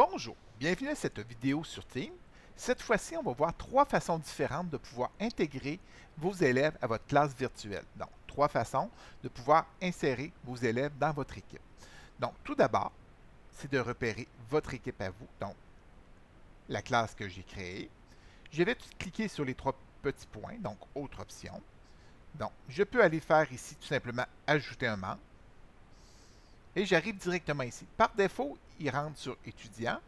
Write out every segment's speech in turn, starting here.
Bonjour, bienvenue à cette vidéo sur Teams. Cette fois-ci, on va voir trois façons différentes de pouvoir intégrer vos élèves à votre classe virtuelle. Donc, trois façons de pouvoir insérer vos élèves dans votre équipe. Donc, tout d'abord, c'est de repérer votre équipe à vous, donc la classe que j'ai créée. Je vais cliquer sur les trois petits points, donc Autre option. Donc, je peux aller faire ici tout simplement Ajouter un membre. Et j'arrive directement ici. Par défaut, il rentre sur étudiant.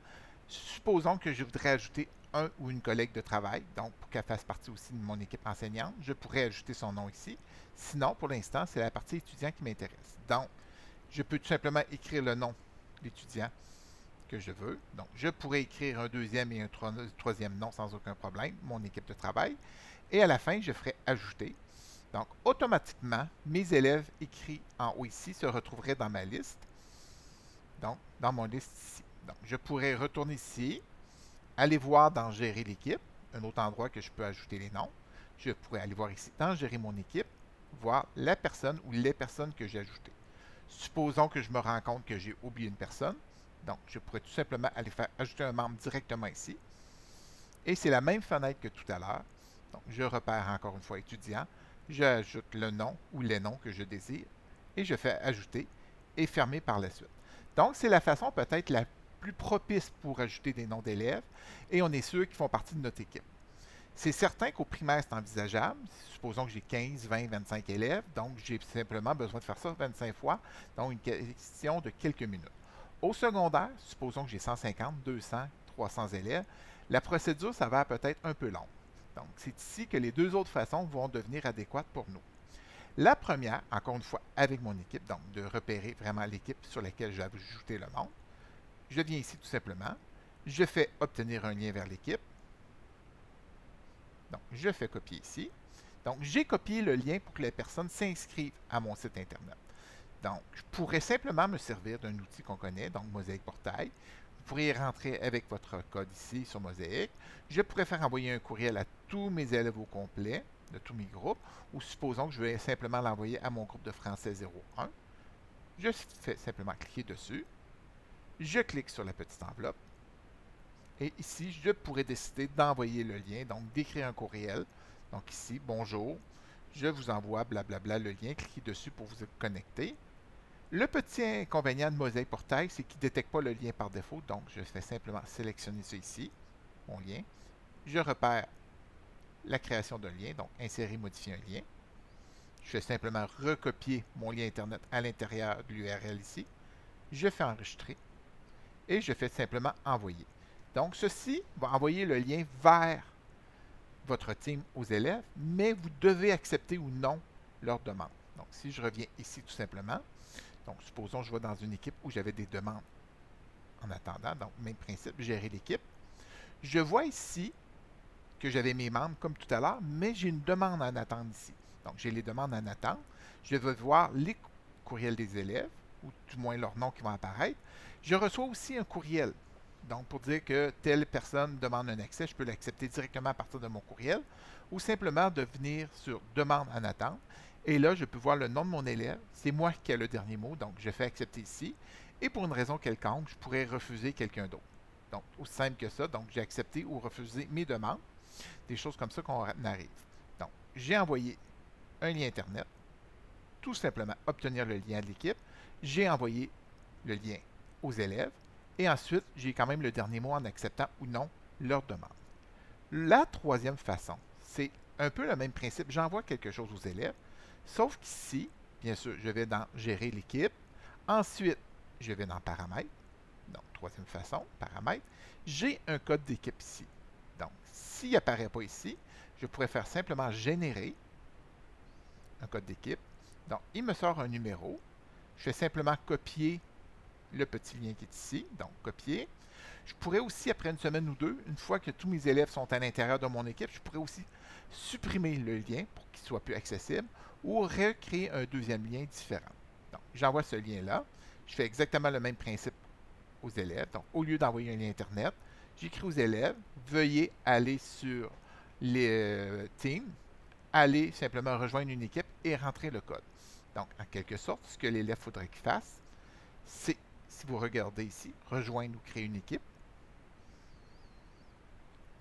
Supposons que je voudrais ajouter un ou une collègue de travail, donc pour qu'elle fasse partie aussi de mon équipe enseignante, je pourrais ajouter son nom ici. Sinon, pour l'instant, c'est la partie étudiant qui m'intéresse. Donc, je peux tout simplement écrire le nom de l'étudiant que je veux. Donc, je pourrais écrire un deuxième et un troisième nom sans aucun problème, mon équipe de travail. Et à la fin, je ferai ajouter. Donc, automatiquement, mes élèves écrits en haut ici se retrouveraient dans ma liste. Donc, dans mon liste ici. Donc, je pourrais retourner ici, aller voir dans Gérer l'équipe, un autre endroit que je peux ajouter les noms. Je pourrais aller voir ici dans Gérer mon équipe, voir la personne ou les personnes que j'ai ajoutées. Supposons que je me rends compte que j'ai oublié une personne. Donc, je pourrais tout simplement aller faire ajouter un membre directement ici. Et c'est la même fenêtre que tout à l'heure. Donc, je repère encore une fois étudiant. J'ajoute le nom ou les noms que je désire et je fais ajouter et fermer par la suite. Donc, c'est la façon peut-être la plus propice pour ajouter des noms d'élèves et on est sûr qu'ils font partie de notre équipe. C'est certain qu'au primaire, c'est envisageable. Supposons que j'ai 15, 20, 25 élèves, donc j'ai simplement besoin de faire ça 25 fois, donc une question de quelques minutes. Au secondaire, supposons que j'ai 150, 200, 300 élèves, la procédure s'avère peut-être un peu longue. Donc, c'est ici que les deux autres façons vont devenir adéquates pour nous. La première, encore une fois, avec mon équipe, donc de repérer vraiment l'équipe sur laquelle j'ai ajouté le nom. Je viens ici tout simplement. Je fais obtenir un lien vers l'équipe. Donc, je fais copier ici. Donc, j'ai copié le lien pour que les personnes s'inscrivent à mon site Internet. Donc, je pourrais simplement me servir d'un outil qu'on connaît, donc Mosaïque Portail. Vous pourriez rentrer avec votre code ici sur Mosaïque. Je pourrais faire envoyer un courriel à tous mes élèves au complet, de tous mes groupes, ou supposons que je vais simplement l'envoyer à mon groupe de français 01. Je fais simplement cliquer dessus. Je clique sur la petite enveloppe. Et ici, je pourrais décider d'envoyer le lien, donc d'écrire un courriel. Donc ici, bonjour, je vous envoie blablabla le lien, cliquez dessus pour vous connecter. Le petit inconvénient de Mosaïque Portail, c'est qu'il ne détecte pas le lien par défaut, donc je fais simplement sélectionner ça ici, mon lien. Je repère la création d'un lien, donc insérer, modifier un lien. Je fais simplement recopier mon lien Internet à l'intérieur de l'URL ici. Je fais enregistrer et je fais simplement envoyer. Donc, ceci va envoyer le lien vers votre team aux élèves, mais vous devez accepter ou non leur demande. Donc, si je reviens ici tout simplement, donc supposons que je vais dans une équipe où j'avais des demandes en attendant, donc même principe, gérer l'équipe. Je vois ici que j'avais mes membres comme tout à l'heure, mais j'ai une demande en attente ici. Donc, j'ai les demandes en attente. Je vais voir les courriels des élèves, ou du moins leur nom qui vont apparaître. Je reçois aussi un courriel. Donc, pour dire que telle personne demande un accès, je peux l'accepter directement à partir de mon courriel ou simplement de venir sur Demande en attente. Et là, je peux voir le nom de mon élève. C'est moi qui ai le dernier mot, donc je fais accepter ici. Et pour une raison quelconque, je pourrais refuser quelqu'un d'autre. Donc, aussi simple que ça. Donc, j'ai accepté ou refusé mes demandes. Des choses comme ça qu'on arrive. Donc, j'ai envoyé un lien Internet. Tout simplement obtenir le lien de l'équipe. J'ai envoyé le lien aux élèves. Et ensuite, j'ai quand même le dernier mot en acceptant ou non leur demande. La troisième façon, c'est un peu le même principe. J'envoie quelque chose aux élèves, sauf qu'ici, bien sûr, je vais dans Gérer l'équipe. Ensuite, je vais dans Paramètres. Donc, troisième façon, Paramètres. J'ai un code d'équipe ici. Donc, s'il n'apparaît pas ici, je pourrais faire simplement Générer un code d'équipe. Donc, il me sort un numéro. Je fais simplement copier le petit lien qui est ici, donc copier. Je pourrais aussi, après une semaine ou deux, une fois que tous mes élèves sont à l'intérieur de mon équipe, je pourrais aussi supprimer le lien pour qu'il soit plus accessible ou recréer un deuxième lien différent. Donc, j'envoie ce lien-là. Je fais exactement le même principe aux élèves. Donc, au lieu d'envoyer un lien Internet, j'écris aux élèves, veuillez aller sur les Teams, aller simplement rejoindre une équipe et rentrer le code. Donc, en quelque sorte, ce que l'élève faudrait qu'il fasse, c'est, si vous regardez ici, rejoindre ou créer une équipe.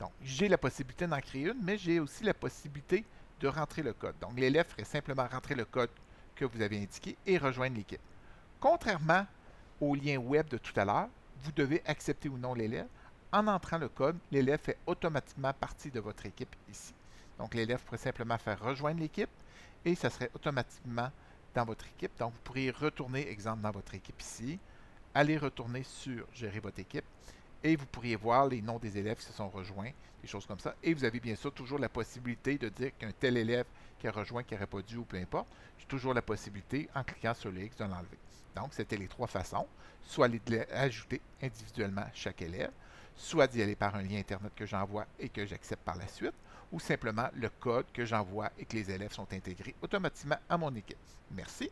Donc, j'ai la possibilité d'en créer une, mais j'ai aussi la possibilité de rentrer le code. Donc, l'élève ferait simplement rentrer le code que vous avez indiqué et rejoindre l'équipe. Contrairement au lien web de tout à l'heure, vous devez accepter ou non l'élève. En entrant le code, l'élève fait automatiquement partie de votre équipe ici. Donc, l'élève pourrait simplement faire rejoindre l'équipe et ça serait automatiquement dans votre équipe. Donc, vous pourriez retourner, exemple, dans votre équipe ici, aller retourner sur Gérer votre équipe et vous pourriez voir les noms des élèves qui se sont rejoints, des choses comme ça. Et vous avez bien sûr toujours la possibilité de dire qu'un tel élève qui a rejoint, qui n'aurait pas dû ou peu importe, j'ai toujours la possibilité, en cliquant sur le X, de l'enlever. Donc, c'était les trois façons, soit ajouter individuellement chaque élève, soit d'y aller par un lien Internet que j'envoie et que j'accepte par la suite, ou simplement le code que j'envoie et que les élèves sont intégrés automatiquement à mon équipe. Merci.